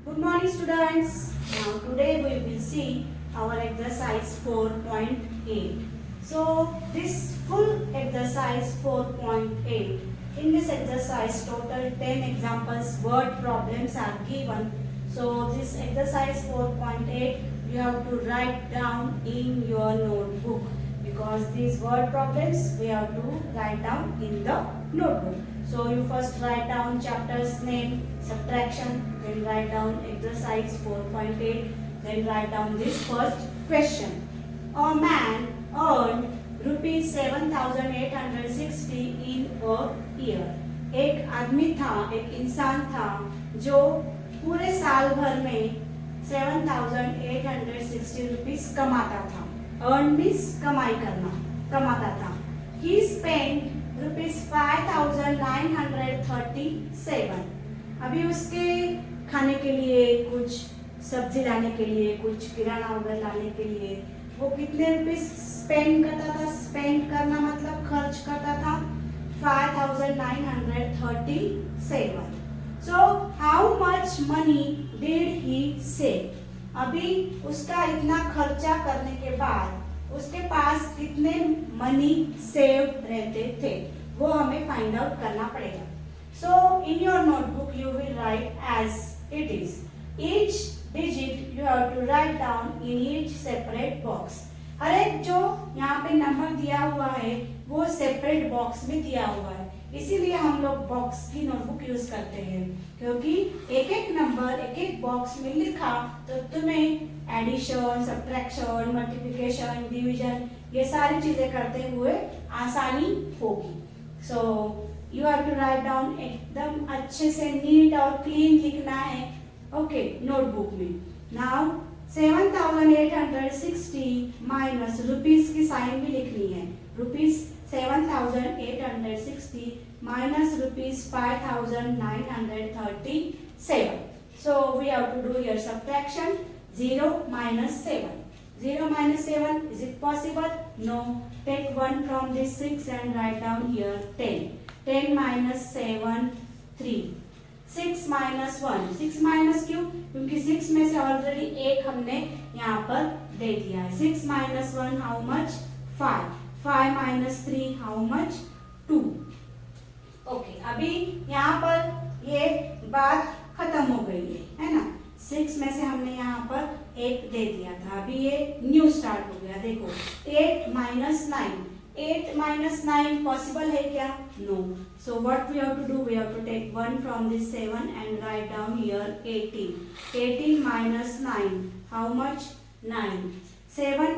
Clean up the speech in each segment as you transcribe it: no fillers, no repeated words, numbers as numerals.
Good morning students. Now today we will see our exercise 4.8. So this full exercise 4.8. In this exercise total 10 examples word problems are given. So this exercise 4.8 you have to write down in your notebook because these word problems we have to write down in the notebook. So you first write down chapter's name, subtraction, then write down exercise 4.8, then write down this first question. A man earned rupees 7,860 in a year. एक आदमी था, एक इंसान था जो पूरे साल भर में 7,860 रुपीस कमाता था. अर्न मीन्स कमाई करना, कमाता था. He spent rupees 5,937. अभी उसके खाने के लिए, कुछ सब्जी लाने के लिए, कुछ किराना वगैरह लाने के लिए वो कितने रुपीस स्पेंड करता था. स्पेंड करना मतलब खर्च करता था 5,937. सो how much money did he save. अभी उसका इतना खर्चा करने के बाद उसके पास कितने मनी सेव रहते थे वो हमें फाइंड आउट करना पड़ेगा. So in your notebook you will write as it is. Each digit you have to write down in each separate box. हर एक जो यहाँ पे नंबर दिया हुआ है वो सेपरेट बॉक्स में दिया हुआ है, इसीलिए हम लोग बॉक्स की नोटबुक यूज करते हैं क्योंकि एक एक नंबर एक एक बॉक्स में लिखा तो तुम्हें एडिशन, सब्ट्रैक्शन, मल्टीप्लिकेशन, डिवीजन ये सारी चीजें करते हुए आसानी होगी. So you have to write down, एकदम अच्छे से नीट और क्लीन लिखना है. ओके, नोटबुक में. नाउ 7,860 माइनस रुपीस की साइन भी लिखनी है. Rupees 7,860 minus rupees 5,937. So we have to do here subtraction. 0 minus 7. 0 minus 7, is it possible? No. Take 1 from this 6 and write down here 10. 10 minus 7, 3. 6 minus 1. 6 minus क्यों? क्योंकि 6 में से already एक हमने यहाँ पर दे दिया है. 6 minus 1 how much? 5. 5 minus 3 how much? 2. Okay, अभी यहाँ पर ये बात खत्म हो गई है ना. 6 में से हमने यहाँ पर एक दे दिया था, अभी ये न्यू स्टार्ट हो गया. देखो 8 minus 9. 8 minus 9 पॉसिबल है क्या? No. So what we have to do, we have to take 1 from this 7 and write down here 18. 18 minus 9 how much? 9. 7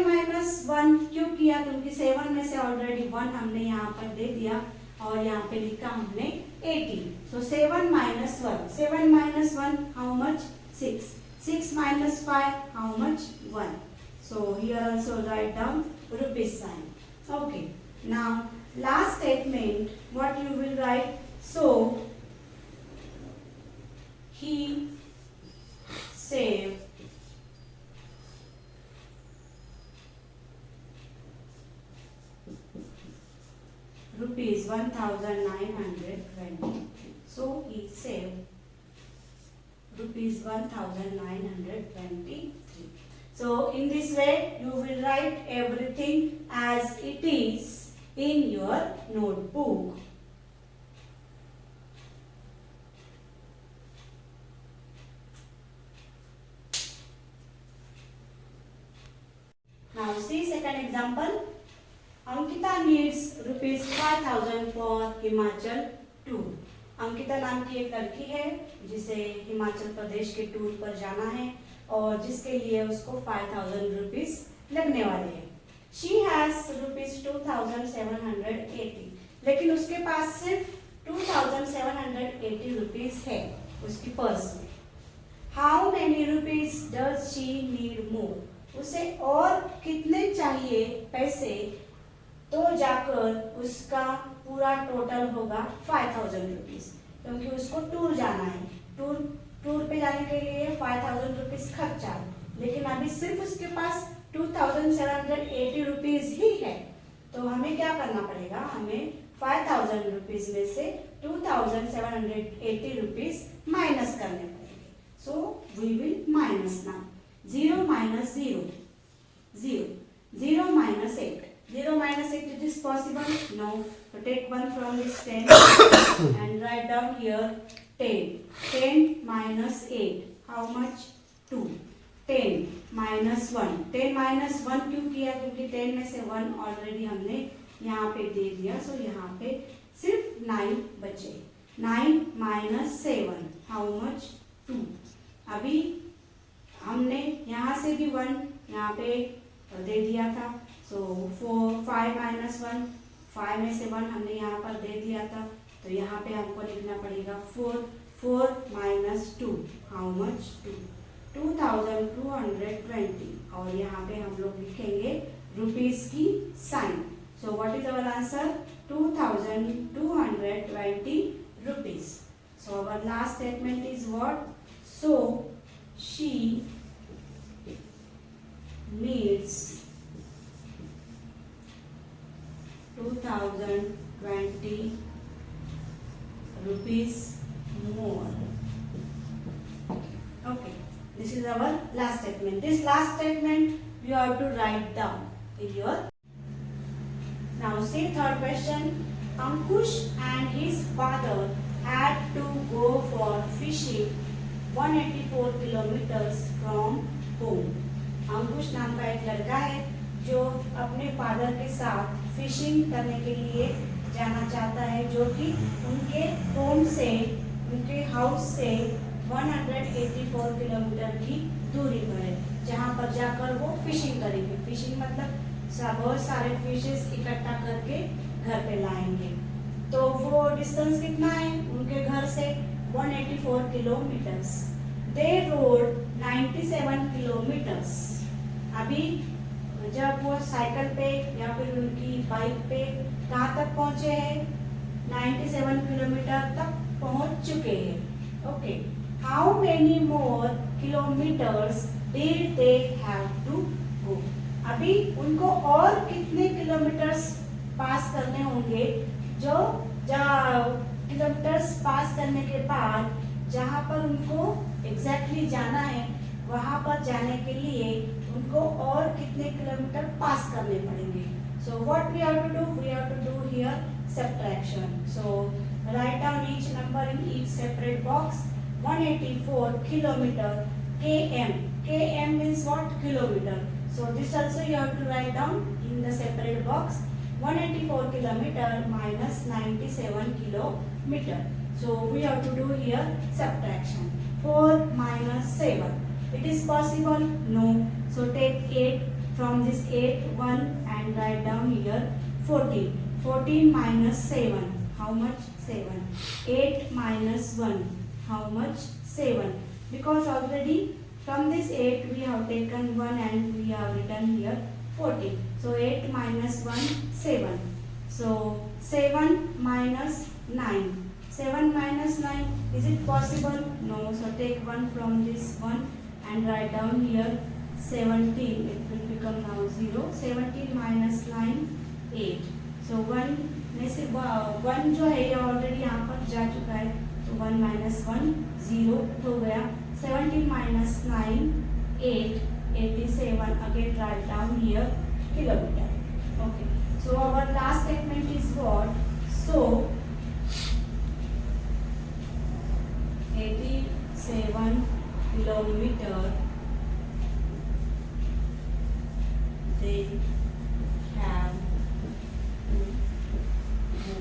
minus 1 क्यों किया? क्योंकि 7 में से ऑलरेडी 1 हमने यहाँ पर दे दिया और यहाँ पे लिखा हमने 18. So 7 minus 1. 7 minus 1 how much? 6. 6 minus 5 how much? 1. So here also write down rupees sign. Okay, now last statement what you will write. So he save rupees 1,920. So he saved rupees 1,923. So in this way you will write everything as it is in your notebook. Now see second example. Ankita needs rupees 5,000 for Himachal tour. Ankita नाम की एक लड़की है जिसे हिमाचल प्रदेश के tour पर जाना है और जिसके लिए उसको 5,000 रुपीस लगने वाले हैं. She has rupees 2,780. लेकिन उसके पास सिर्फ 2,780 रुपीस है उसकी पर्स में. How many rupees does she need more? उसे और कितने चाहिए पैसे तो जाकर उसका पूरा टोटल होगा 5,000 रुपीज, क्योंकि उसको टूर जाना है. टूर पे जाने के लिए 5,000 रुपीज खर्चा, लेकिन अभी सिर्फ उसके पास 2,780 रुपीज ही है. तो हमें क्या करना पड़ेगा, हमें 5,000 रुपीज में से 2,780 रुपीज माइनस करने पड़ेंगे. So we will minus now. 0 minus 0, 0. 0 minus 8. 0 minus 8, it is possible? No. So take 1 from this 10 and write down here 10. 10 minus 8, how much? 2. 10 minus 1. 10 minus 1 क्यों किया? क्योंकि 10 में से 1 ऑलरेडी हमने यहाँ पे दे दिया. सो यहाँ पे सिर्फ 9 बचे. 9 minus 7, how much? 2. अभी हमने यहाँ से भी 1 यहाँ पे दे दिया था. सो 5 minus 1, 5 में से 1 हमने यहाँ पर दे दिया था. तो यहाँ पे हमको लिखना पड़ेगा 4. 4 minus 2, how much? 2. 2220. और यहाँ पे हम लोग लिखेंगे रुपीस की साइन. So what is our answer? 2220 rupees. So our last statement is what? So she needs 2020 rupees more. Okay, this is our last statement. This last statement you have to write down in your. Now see third question. Ankush and his father had to go for fishing 184 kilometers from home. अंकुश नाम का एक लड़का है जो अपने father के साथ fishing करने के लिए जाना चाहता है, जो कि उनके होम से, उनके हाउस से 184 किलोमीटर की दूरी पर है, जहाँ पर जाकर वो फिशिंग करेंगे. फिशिंग मतलब बहुत सारे फिशेस इकट्ठा करके घर पे लाएंगे. तो वो डिस्टेंस कितना है उनके घर से? 184 किलोमीटर्स. दे रोड 97 किलोमीटर्स. अभी जब वो साइकिल पे या फिर उनकी बाइक पे कहाँ तक पहुँचे हैं? 97 किलोमीटर तक पहुँच चुके हैं. Okay, how many more kilometers did they have to go? अभी उनको और कितने किलोमीटर्स पास करने होंगे? जो किलोमीटर्स पास करने के बाद जहाँ पर उनको एग्जैक्टली जाना है, वहाँ पर जाने के लिए उनको और कितने किलोमीटर पास करने पड़ेंगे? So what we have to do? We have to do here subtraction. So write down each number in each separate box. 184 kilometer km. Km means what? Kilometer. So this also you have to write down in the separate box. 184 kilometer minus 97 kilometer. So we have to do here subtraction. 4 minus 7. It is possible? No. So take 8 from this 8, 1 and write down here 14. 14 minus 7. How much? 7. 8 minus 1. How much? 7. Because already from this 8 we have taken 1 and we have written here 14. So 8 minus 1, 7. So 7 minus 9. 7 minus 9, is it possible? No. So take 1 from this 1 and write down here 17. It will become now 0. 17 minus 9, 8. So 1 में से 1 जो है ये already यहाँ पर जा चुका है, तो 1 minus 1, 0 हो गया. 17 minus 9, 8. 87. Again write down here kilometer. Okay. So our last statement is what? So 87 kilometer they have to go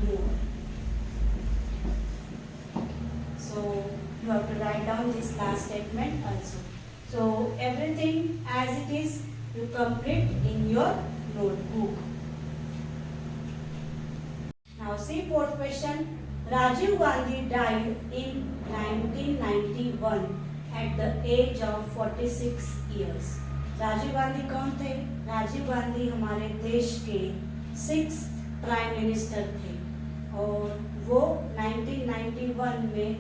more. So you have to write down this last statement also. So everything as it is you complete in your notebook. Now see fourth question. Rajiv Gandhi died in 1991 at the age of 46 years. Rajiv Gandhi कौन थे? राजीव गांधी हमारे देश के 6th prime minister थे और वो 1991 में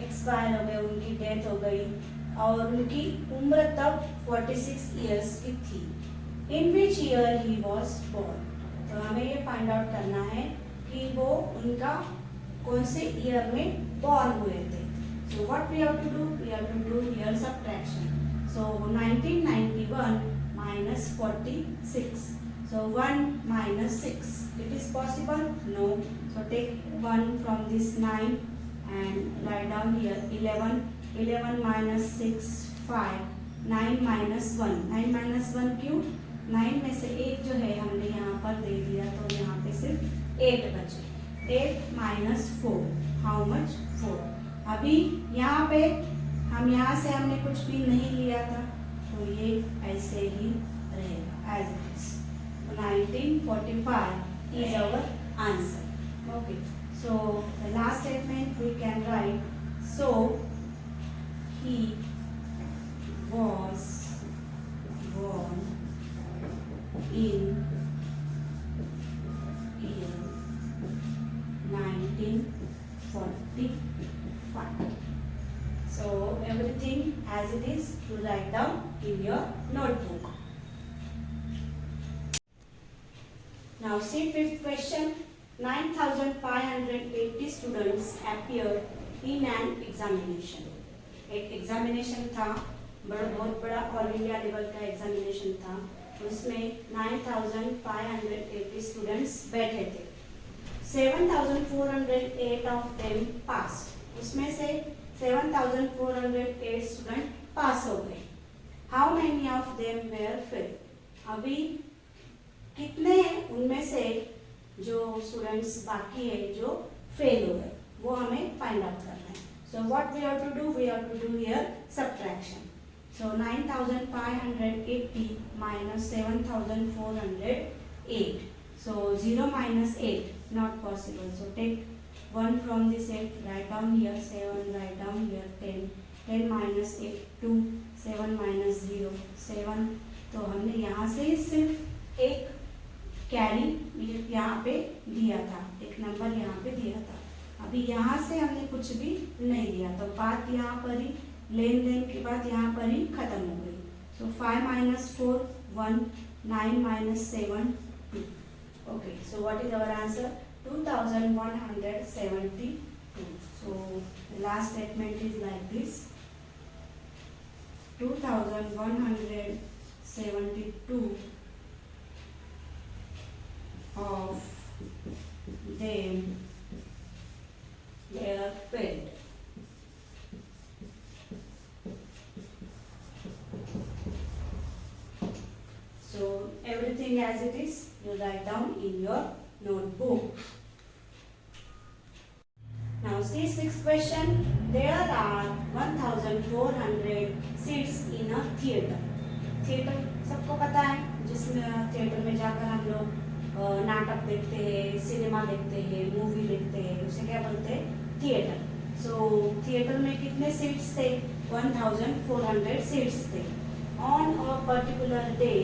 expire हो गए, उनकी डेथ हो गई और उनकी उम्र तब 46 इयर्स की थी. In which year he was born. तो हमें ये फाइंड आउट करना है कि वो उनका कौन से ईयर में बॉर्न हुए थे. So what we have to do? We have to do here subtraction. So 1991 minus 46. So 1 minus 6. It is possible? No. So take 1 from this 9 and write down here 11. 11 minus 6, 5. 9 minus 1. 9 minus 1 क्यों? 9 में से एक जो है हमने यहाँ पर दे दिया, तो यहाँ पे सिर्फ 8 बचे. 8 minus 4. How much? 4. अभी यहाँ पे हम यहाँ से हमने कुछ भी नहीं लिया था, तो ये ऐसे ही रहेगा as it is. 1945 is our answer. Okay. So the last statement we can write. So he was born in year 1945. So everything as it is you write down in your notebook. Now see fifth question. 9,580 students appeared in an examination. एक examination था, बहुत बड़ा all India level का examination था. उसमें 9,580 students बैठे थे. 7,408 of them passed. उसमें से 7,408 स्टूडेंट पास हो गए. How many of them were fail? अभी कितने उनमें से जो स्टूडेंट्स बाकी है जो फेल हो गए, वो हमें फाइंड आउट करना है. So what we have to do? We have to do here subtraction. So 9,580 minus 7,408. So 0 minus 8 not possible. So take 1 from this 8, write down here 7, write down here 10. 10 minus 8 2. 7 minus 0 7. तो हमने यहाँ से सिर्फ एक carry यहाँ पे दिया था, एक नंबर यहाँ पे दिया था. अभी यहाँ से हमने कुछ भी नहीं दिया, तो बात यहाँ पर ही लेन देन की बात यहाँ पर ही खत्म हो गई. सो 5 minus 4 1. 9 minus 7 2. Okay, so what is our answer? 2,172. So the last statement is like this. 2,172 of them were failed. So everything as it is you write down in your notebook. Now see sixth question. There are 1,400 seats in a theater. Theatre सबको पता है, जिसमें theatre में जाकर हम लोग नाटक देखते हैं, सिनेमा देखते हैं, मूवी देखते हैं, उसे क्या बोलते हैं? थिएटर. सो थिएटर में कितने सीट्स थे? 1,400 सीट्स थे. On a particular day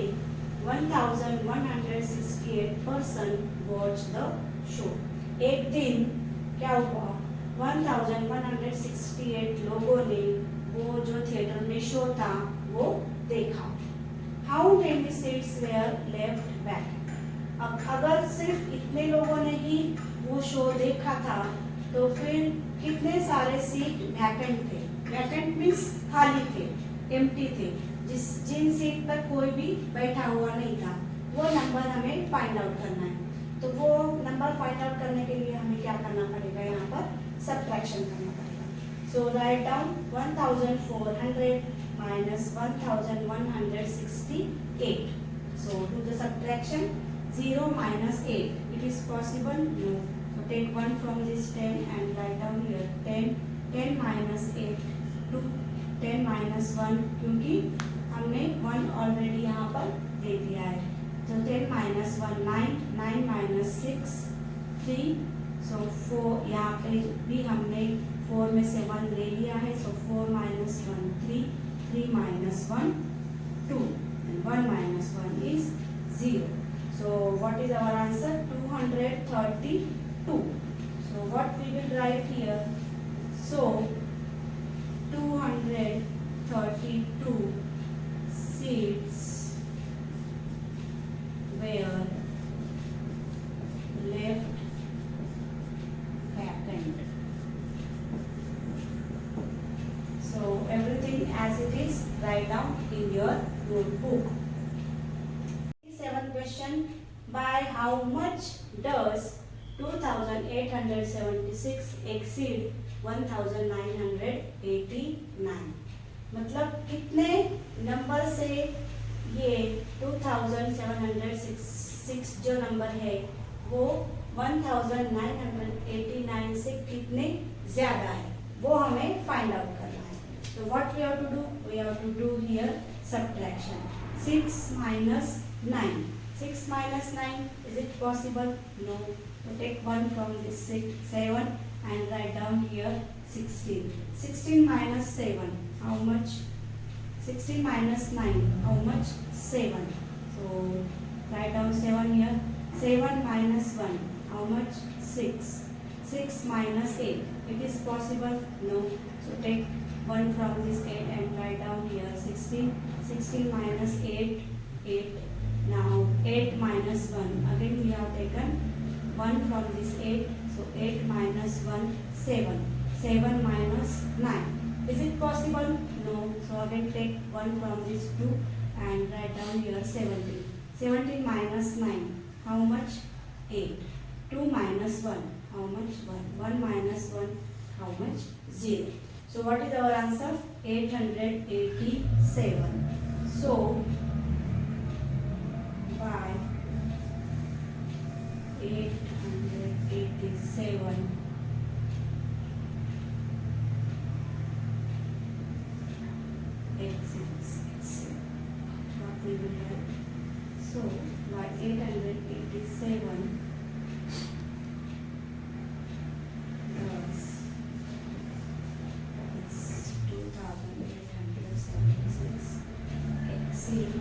1,168 person watched the show. एक दिन क्या हुआ? 1,168 लोगों ने वो जो थिएटर में शो था वो देखा. How many seats were left vacant? अब अगर सिर्फ इतने लोगों ने ही वो शो देखा था, तो फिर कितने सारे सीट वैकेंट थे? वैकेंट मीन्स खाली थे, एम्प्टी थे, जिन सीट पर कोई भी बैठा हुआ नहीं था. वो नंबर हमें फाइंड आउट करना है. तो वो नंबर फाइंड आउट करने के लिए हमें क्या करना पड़ेगा? यहाँ पर सब्ट्रैक्शन करना पड़ेगा. So write down 1,400 minus 1,168. So do the subtraction. 0 minus 8. It is possible? No. So take 1 from this 10 and write down here 10. 10 minus 8 2. 10 minus 1 क्योंकि हमने 1 ऑलरेडी यहाँ पर दे दिया है. तो 10 minus 1 9. 9 minus 6 3. So 4 यहाँ पे भी हमने 4 में से 1 ले लिया है. So 4 minus 1 3. 3 minus 1 2. And 1 minus 1 is 0. So what is our answer? 232. So what we will write here? So 232 seats were left vacant. everything as it is, write down in your notebook. 7th question, by how much does 2876 exceed 1989? मतलब कितने number से ये 2706 जो number है वो 1989 से कितने ज्यादा है वो हमें फाइंड आउट करना है. So what we have to do? We have to do here subtraction. 6 minus 9. 6 minus 9, is it possible? No. So take 1 from this 7 and write down here 16. 16 minus 7, how much? 16 minus 9, how much? 7. So write down 7 here. 7 minus 1, how much? 6. 6 minus 8, it is possible? No. So take 1 from this 8 and write down here 16. 16 minus 8, 8. Now 8 minus 1, again we have taken 1 from this 8. So 8 minus 1, 7. 7 minus 9. Is it possible? No. So again take 1 from this 2 and write down here 17. 17 minus 9, how much? 8. 2 minus 1, how much? 1. 1 minus 1, how much? 0. So what is our answer? 887. So by 887 exits. What we will have? So by 887 plus 2876 exceed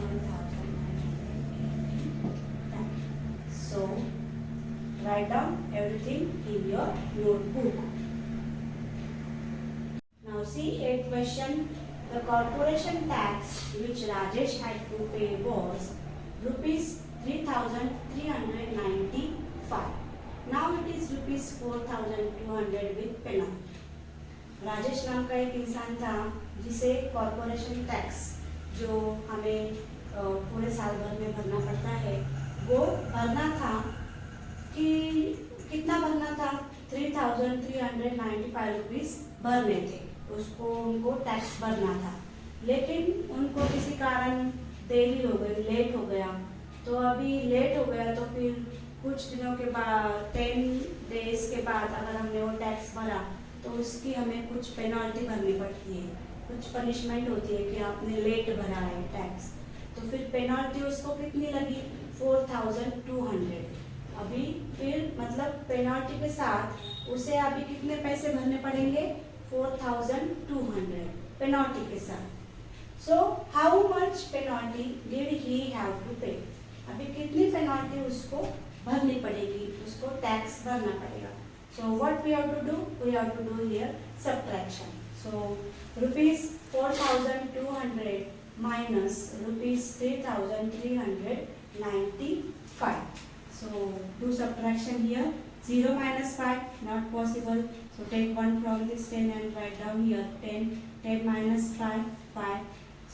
1989. So write down everything in your notebook. Now see 8th question. The corporation tax which Rajesh had to pay was rupees 3,395. Now it is rupees 4,200 with penalty. Rajesh नाम का एक इंसान था जिसे corporation tax जो हमें पूरे साल भर में भरना पड़ता है वो भरना था कि कितना भरना था 3,395 रुपीस भरने थे उसको उनको टैक्स भरना था. लेकिन उनको किसी कारण देरी हो गई, लेट हो गया. तो अभी लेट हो गया तो फिर कुछ दिनों के बाद 10 डेज के बाद अगर हमने वो टैक्स भरा तो उसकी हमें कुछ पेनल्टी भरनी पड़ती है, कुछ पनिशमेंट होती है कि आपने लेट भरा है टैक्स. तो फिर पेनल्टी उसको कितनी लगी? 4,200. अभी फिर मतलब पेनल्टी के साथ उसे अभी कितने पैसे भरने पड़ेंगे? 4,200 पेनल्टी के साथ. So how much penalty did he have to pay? अभी कितनी पेनल्टी उसको भरनी पड़ेगी, उसको टैक्स भरना पड़ेगा. So what we have to do? We have to do here subtraction. So rupees 4,200 minus rupees 3,395. So do subtraction here. 0 minus 5 not possible. So take 1 from this 10 and write down here 10. 10 minus 5, 5.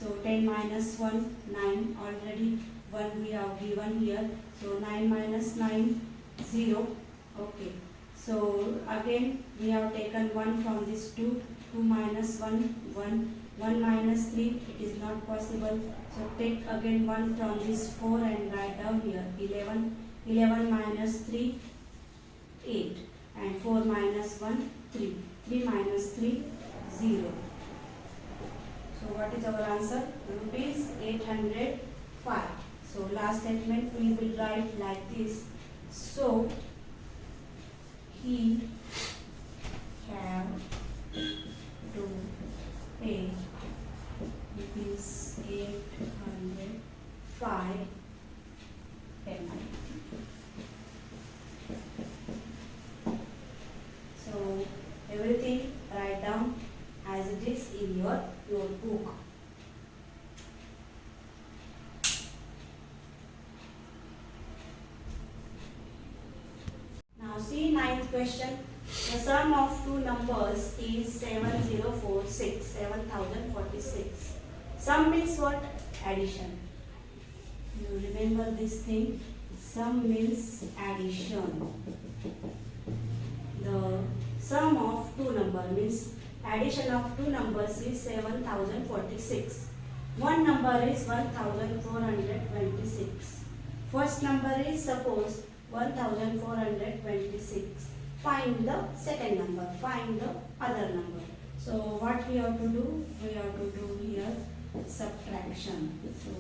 So 10 minus 1, 9. Already 1 we have given here. So 9 minus 9, 0. Okay. So again we have taken 1 from this 2. 2 minus 1, 1. 1 minus 3, it is not possible. So take again 1 from this 4 and write down here 11. 11 minus 3, 8. And 4 minus 1, 3. 3 minus 3, 0. So what is our answer? Rupees 805. So last statement we will write like this. So he have to pay rupees 805 penalty. So everything write down as it is in your notebook. Now see 9th question. The sum of two numbers is 7046, 7046. Sum means what? Addition. You remember this thing? Sum means addition. The sum of two numbers means addition of two numbers is 7046. One number is 1426. First number is suppose 1426. Find the second number. Find the other number. So what we have to do? We have to do here subtraction. So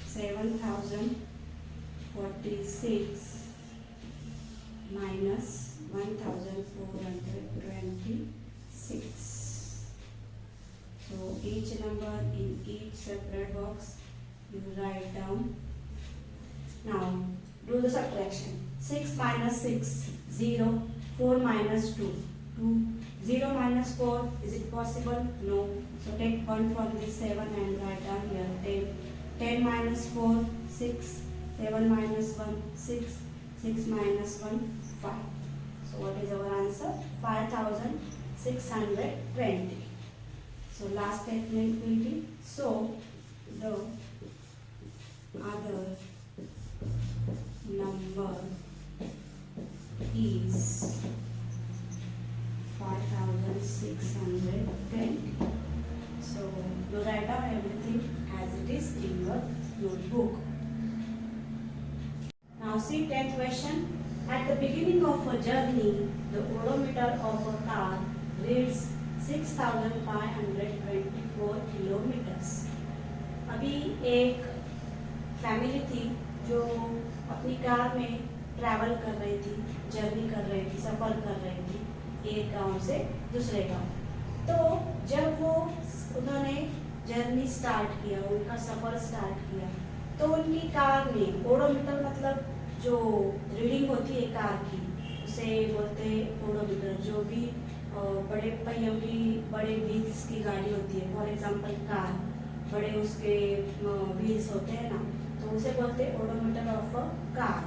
7046 minus 1426. So each number in each separate box you write down. Now do the subtraction. 6 minus 6, 0. 4 minus 2, 2. 0 minus 4, is it possible? No. So take 1 from this 7 and write down here 10. 10 minus 4, 6. 7 minus 1, 6. 6 minus 1, 5. So what is our answer? 5620. So last statement will be, so the other number is 5620. So you write down everything as it is in your notebook. Now see 10th question. At the beginning of a journey, the odometer of a car reads 6524 kilometres. अभी एक family थी जो अपनी car में travel कर रही थी, journey कर रही थी, सफ़र कर रही थी एक गांव से दूसरे गांव. तो जब वो उन्होंने जर्नी स्टार्ट किया, उनका सफ़र स्टार्ट किया, तो उनकी कार में ओडोमीटर मतलब जो रीडिंग होती है कार की, उसे बोलते हैं ओडोमीटर. जो भी बड़े पहियों की, बड़े व्हील्स की गाड़ी होती है, फॉर एग्जांपल कार, बड़े उसके व्हील्स होते हैं ना, तो उसे बोलते हैं ओडोमीटर ऑफ अ कार,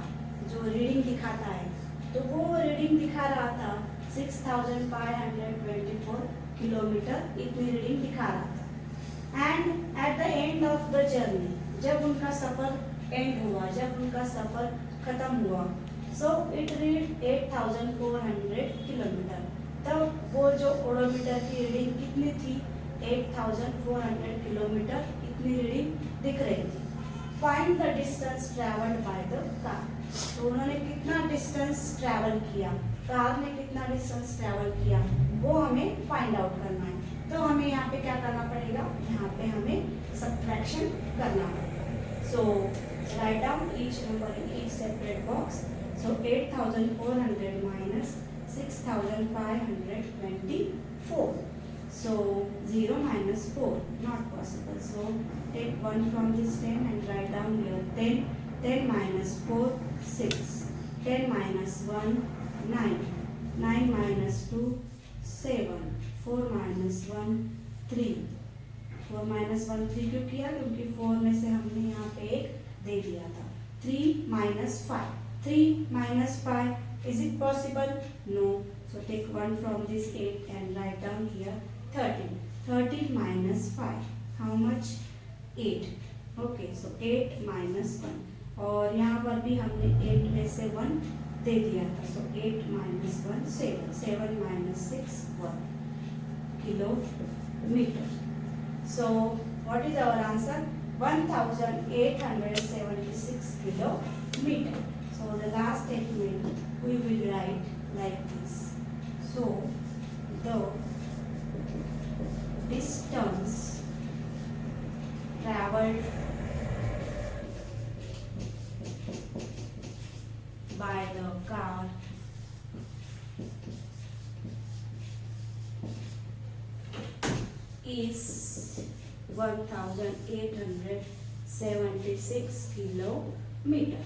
जो रीडिंग दिखाता है. तो वो रीडिंग दिखा रहा था 6524 किलोमीटर, इतनी रीडिंग दिखा रहा था. And at the end of the journey, जब उनका सफ़र एंड हुआ, जब उनका सफ़र ख़त्म हुआ, सो इट रीड 8400 किलोमीटर. तब वो जो ओडोमीटर की रीडिंग कितनी थी? 8400 किलोमीटर इतनी रीडिंग दिख रही थी. Find the distance travelled by the car. तो उन्होंने कितना डिस्टेंस ट्रैवल किया, कार ने कितना डिस्टेंस ट्रैवल किया, वो हमें फाइंड आउट करना है. तो हमें यहाँ पे क्या करना पड़ेगा? यहाँ पे हमें सब्ट्रैक्शन करना पड़ेगा. So write down each number in each separate box. So 8400 minus 6524. So 0 minus 4, not possible. So take 1 from this 10 and write down here 10. 10 minus 4, 6. 10 minus 1, 9. 9 minus 2, 7. 4 minus 1, 3. 4 minus 1, 3 क्यों किया? क्योंकि 4 में से हमने यहाँ पे एक दे दिया था. 3 minus 5. 3 minus 5, is it possible? No. So take 1 from this 8 and write down here 13. 13 minus 5. How much? 8. Okay, so 8 minus 1. और यहाँ पर भी हमने 8 में से 1 दे दिया था. So 8 minus 1, 7. 7 minus 6, 1 kilometer. So what is our answer? 1876 kilometer. So the last statement we will write like this. So the distance traveled by the car is 1876 kilometer.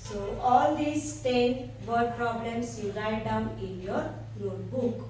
So all these 10 word problems you write down in your notebook.